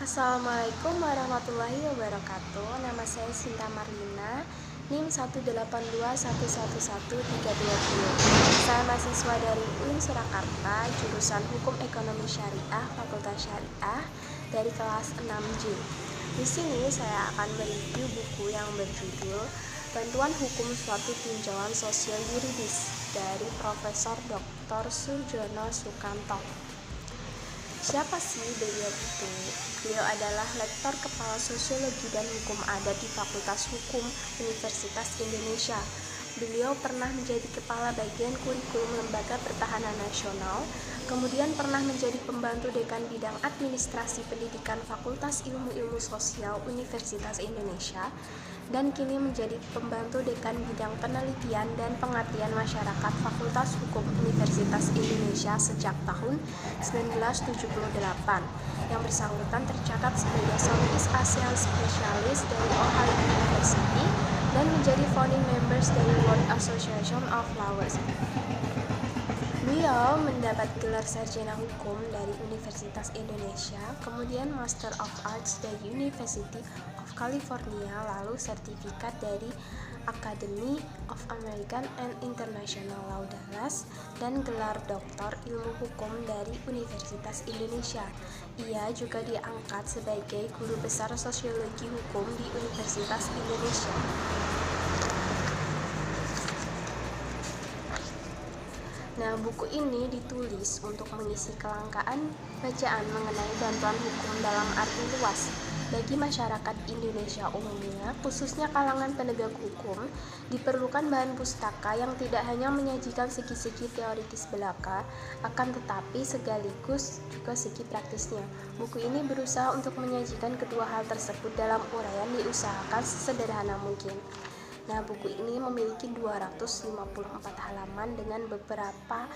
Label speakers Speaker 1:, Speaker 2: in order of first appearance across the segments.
Speaker 1: Assalamualaikum warahmatullahi wabarakatuh. Nama saya Sinta Marlina, NIM 182111320. Saya mahasiswa dari UIN Surakarta, jurusan Hukum Ekonomi Syariah, Fakultas Syariah dari kelas 6J. Di sini saya akan mereview buku yang berjudul Bantuan Hukum Suatu Tinjauan Sosial Yuridis dari Profesor Dr. Surjono Sukanto. Siapa sih beliau itu? Beliau adalah Lektor Kepala Sosiologi dan Hukum Adat di Fakultas Hukum Universitas Indonesia. Beliau pernah menjadi Kepala Bagian Kurikulum Lembaga Pertahanan Nasional, kemudian pernah menjadi Pembantu Dekan Bidang Administrasi Pendidikan Fakultas Ilmu-Ilmu Sosial Universitas Indonesia, dan kini menjadi Pembantu Dekan Bidang Penelitian dan Pengabdian Masyarakat Fakultas Hukum Universitas Indonesia sejak tahun 1978. Yang bersangkutan tercatat sebagai Southeast Asian Specialist dari Ohio University dan menjadi founding members dari World Association of Lawyers. Beliau mendapat gelar sarjana hukum dari Universitas Indonesia, kemudian Master of Arts dari University of California, lalu sertifikat dari Academy of American and International Law Dallas, dan gelar doktor ilmu hukum dari Universitas Indonesia. Ia juga diangkat sebagai guru besar sosiologi hukum di Universitas Indonesia. Nah, buku ini ditulis untuk mengisi kelangkaan bacaan mengenai bantuan hukum dalam arti luas bagi masyarakat Indonesia umumnya, khususnya kalangan penegak hukum. Diperlukan bahan pustaka yang tidak hanya menyajikan segi-segi teoritis belaka, akan tetapi sekaligus juga segi praktisnya. Buku ini berusaha untuk menyajikan kedua hal tersebut dalam uraian diusahakan sesederhana mungkin. Nah, buku ini memiliki 254 halaman dengan beberapa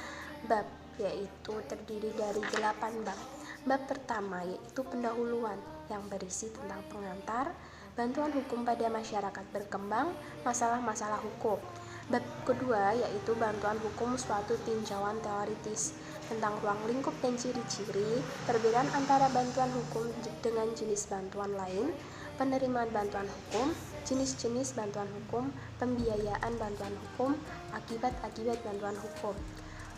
Speaker 1: bab, yaitu terdiri dari 8 bab. Bab pertama yaitu pendahuluan yang berisi tentang pengantar, bantuan hukum pada masyarakat berkembang, masalah-masalah hukum. Bab kedua yaitu bantuan hukum suatu tinjauan teoritis tentang ruang lingkup dan ciri-ciri, perbedaan antara bantuan hukum dengan jenis bantuan lain, penerimaan bantuan hukum, jenis-jenis bantuan hukum, pembiayaan bantuan hukum, akibat-akibat bantuan hukum.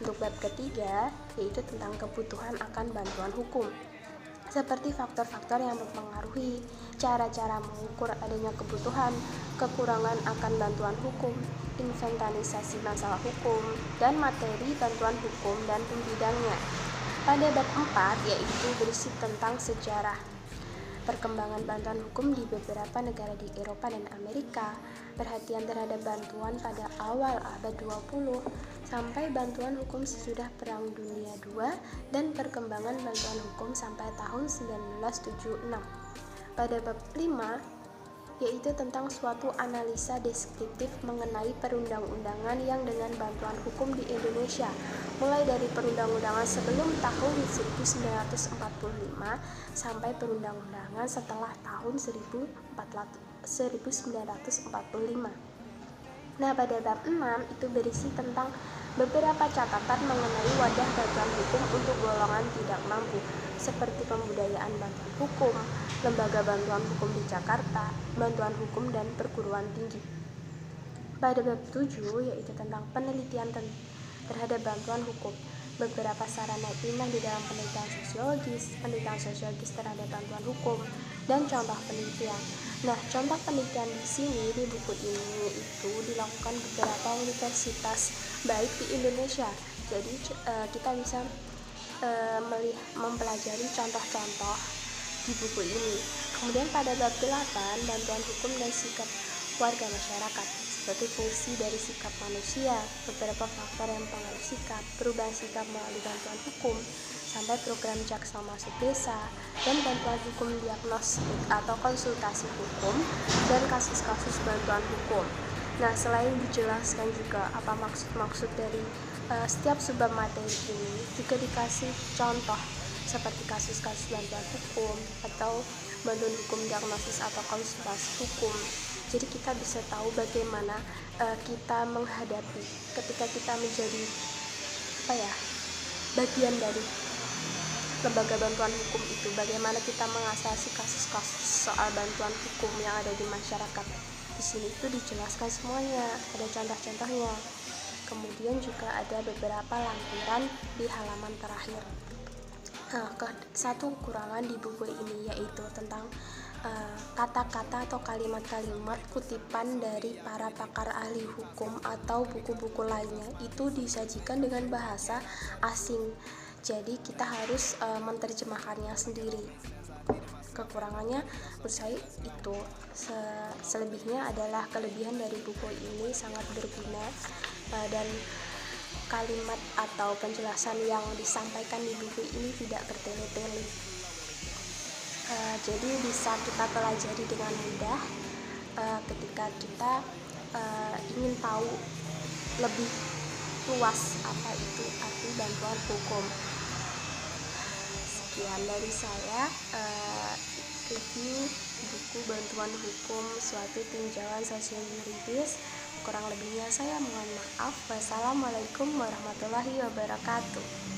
Speaker 1: Untuk bab ketiga, yaitu tentang kebutuhan akan bantuan hukum, seperti faktor-faktor yang mempengaruhi, cara-cara mengukur adanya kebutuhan, kekurangan akan bantuan hukum, inventarisasi masalah hukum, dan materi bantuan hukum dan pembidangnya. Pada bab 4, yaitu berisi tentang sejarah perkembangan bantuan hukum di beberapa negara di Eropa dan Amerika, perhatian terhadap bantuan pada awal abad 20, sampai bantuan hukum sesudah Perang Dunia II, dan perkembangan bantuan hukum sampai tahun 1976. Pada bab 5, yaitu tentang suatu analisa deskriptif mengenai perundang-undangan yang dengan bantuan hukum di Indonesia, mulai dari perundang-undangan sebelum tahun 1945 sampai perundang-undangan setelah tahun 1945. Nah, pada bab 6 itu berisi tentang beberapa catatan mengenai wadah bantuan hukum untuk golongan tidak mampu, seperti pembudayaan bantuan hukum, lembaga bantuan hukum di Jakarta, bantuan hukum dan perguruan tinggi. Pada bab 7 yaitu tentang penelitian terhadap bantuan hukum, beberapa sarana ilmiah di dalam penelitian sosiologis terhadap bantuan hukum, dan contoh penelitian. Nah, contoh penelitian di sini di buku ini itu dilakukan beberapa universitas baik di Indonesia. Jadi kita bisa mempelajari contoh-contoh di buku ini. Kemudian pada bab 8, bantuan hukum dan sikap warga masyarakat, seperti fungsi dari sikap manusia, beberapa faktor yang mempengaruhi sikap, perubahan sikap melalui bantuan hukum, sampai program jaksa masuk desa, dan bantuan hukum diagnostik atau konsultasi hukum, dan kasus-kasus bantuan hukum. Nah, selain dijelaskan juga apa maksud dari setiap subbab materi ini, juga dikasih contoh seperti kasus-kasus bantuan hukum atau bantuan hukum diagnosis atau konsultasi hukum. Jadi kita bisa tahu bagaimana kita menghadapi ketika kita menjadi bagian dari lembaga bantuan hukum itu, bagaimana kita mengatasi kasus-kasus soal bantuan hukum yang ada di masyarakat. Di sini itu dijelaskan semuanya, ada contoh-contohnya. Kemudian juga ada beberapa lampiran di halaman terakhir. Nah, satu kekurangan di buku ini yaitu tentang kata-kata atau kalimat-kalimat kutipan dari para pakar ahli hukum atau buku-buku lainnya itu disajikan dengan bahasa asing. Jadi kita harus menerjemahkannya sendiri. Kekurangannya menurut saya itu. Selebihnya adalah kelebihan dari buku ini sangat berguna, dan kalimat atau penjelasan yang disampaikan di buku ini tidak bertele-tele. Jadi bisa kita pelajari dengan mudah ketika kita ingin tahu lebih luas apa itu arti bantuan hukum. Sekian dari saya, review buku Bantuan Hukum Suatu Tinjauan Sosial Yuridis. Kurang lebihnya saya mohon maaf. Wassalamualaikum warahmatullahi wabarakatuh.